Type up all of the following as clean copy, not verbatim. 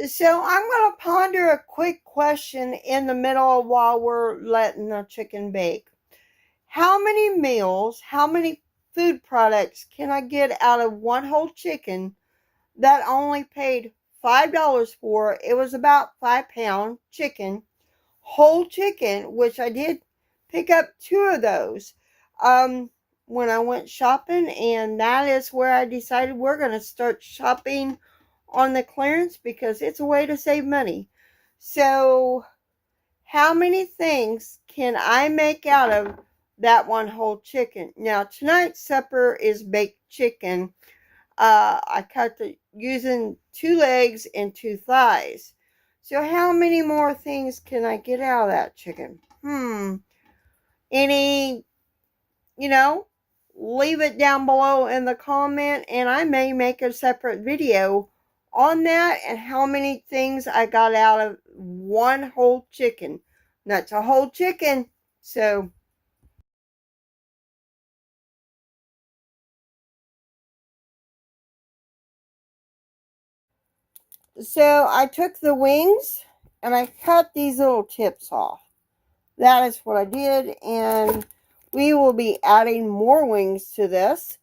So I'm going to ponder a quick question in the middle while we're letting the chicken bake. How many meals, how many food products can I get out of one whole chicken that I only paid $5 for? It was about 5 pound chicken, whole chicken, which I did pick up 2 of those when I went shopping, and that is where I decided we're going to start shopping on the clearance because it's a way to save money. So, how many things can I make out of that one whole chicken? Now, tonight's supper is baked chicken. I cut using 2 legs and 2 thighs. So, how many more things can I get out of that chicken? Any, you know, leave it down below in the comment, and I may make a separate video on that and how many things I got out of one whole chicken. That's a whole chicken. So I took the wings and I cut these little tips off. That is what I did, and we will be adding more wings to this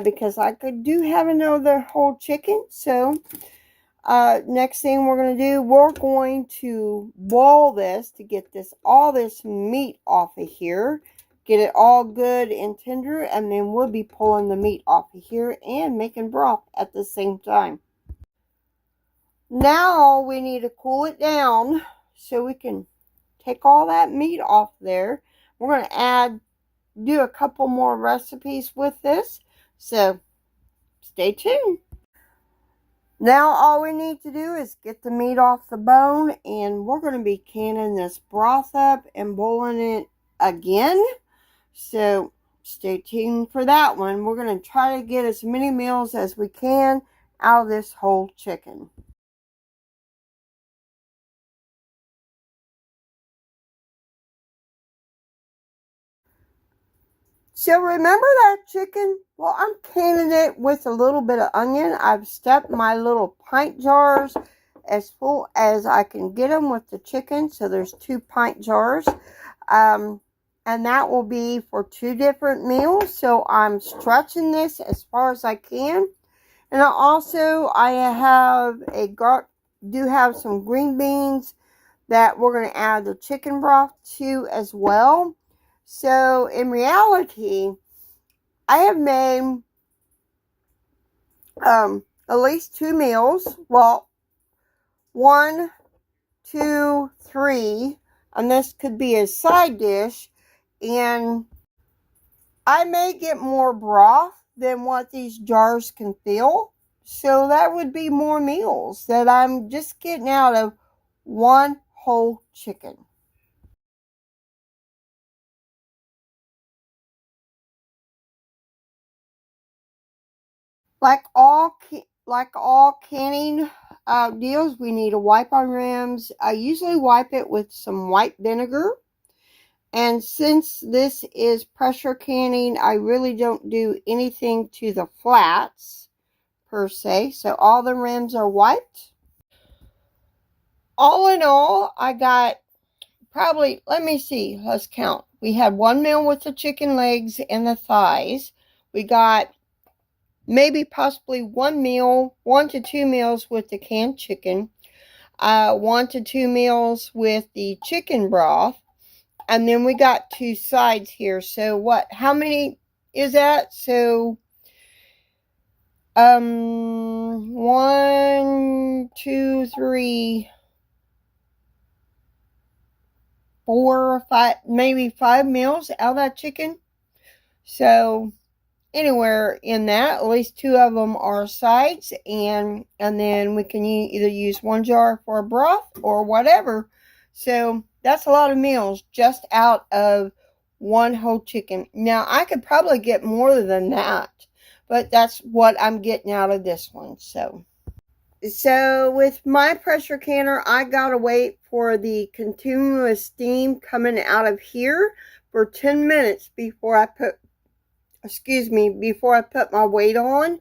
because I do have another whole chicken. So next thing we're going to do, we're going to boil this to get all this meat off of here, get it all good and tender, and then we'll be pulling the meat off of here and making broth at the same time. Now we need to cool it down so we can take all that meat off there. We're going to do a couple more recipes with this, so stay tuned. Now all we need to do is get the meat off the bone, and we're going to be canning this broth up and boiling it again. So stay tuned for that one. We're going to try to get as many meals as we can out of this whole chicken. So remember that chicken? Well, I'm canning it with a little bit of onion. I've stuffed my little pint jars as full as I can get them with the chicken. So there's 2 pint jars. And that will be for 2 different meals. So I'm stretching this as far as I can. And I do have some green beans that we're going to add the chicken broth to as well. So in reality, I have made at least 2 meals. Well, 1, 2, 3, and this could be a side dish. And I may get more broth than what these jars can fill. So that would be more meals that I'm just getting out of one whole chicken. Like all canning deals, we need to wipe our rims. I usually wipe it with some white vinegar. And since this is pressure canning, I really don't do anything to the flats per se. So all the rims are wiped. All in all, I got probably, let me see, let's count. We had 1 meal with the chicken legs and the thighs. We got maybe possibly 1 to 2 meals with the canned chicken, 1 to 2 meals with the chicken broth, and then we got 2 sides here. So how many is that? So 1, 2, 3, 4, 5, maybe 5 meals out of that chicken. So anywhere in that, at least 2 of them are sides, and then we can either use 1 jar for a broth or whatever. So that's a lot of meals just out of 1 whole chicken. Now I could probably get more than that, but that's what I'm getting out of this one. So with my pressure canner, I gotta wait for the continuous steam coming out of here for 10 minutes before I put my weight on.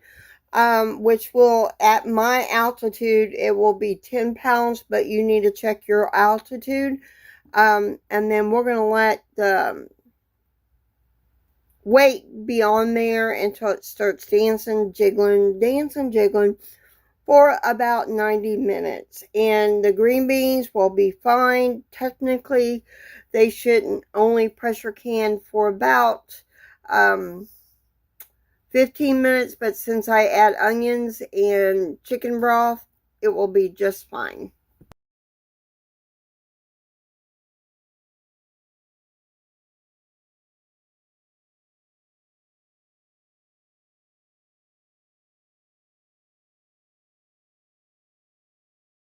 which will, at my altitude, it will be 10 pounds, but you need to check your altitude. And then we're going to let the weight be on there until it starts dancing, jiggling for about 90 minutes. And the green beans will be fine. Technically, they shouldn't only pressure can for about 15 minutes, but since I add onions and chicken broth, it will be just fine.